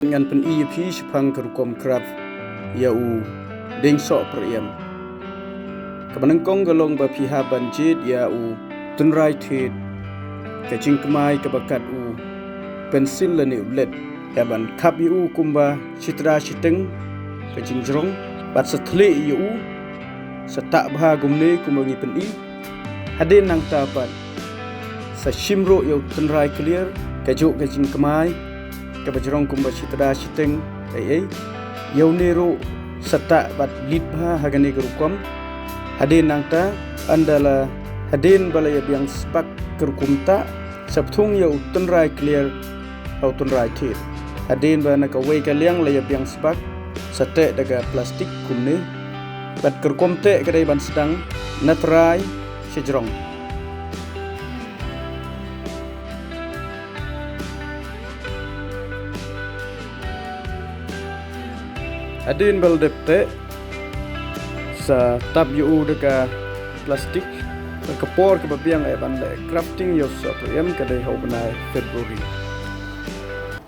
Dengan pen EP sepang kerukom kraf yau deng sok periem. Kemenengkong galong bapiha banjit yau tunrai tit kecing kemai kebakat u pensil lani ulet yaban kap yu kumba citra citeng kecing jerong bat setle yu setak bah gumne kumbangi pen i hadin nang tapat sa shimro yau tunrai clear kejuk kecing kemai kebajerong kumba citra citeng yau nero setak bat litbha hagani kerukom hadin nangta andala hadin balaya biang sepak kerukum ta sabtung yau tunrai clear au tunrai tit hadin bana kawai kaliang laya biang sepak sate daga plastik kumne bat kerukom te kadai ban sedang natrai sejerong. Adin bal depte sa tab yu deka plastik kepor ke babiang ban le crafting yo sa prem kadai hau benai Februari.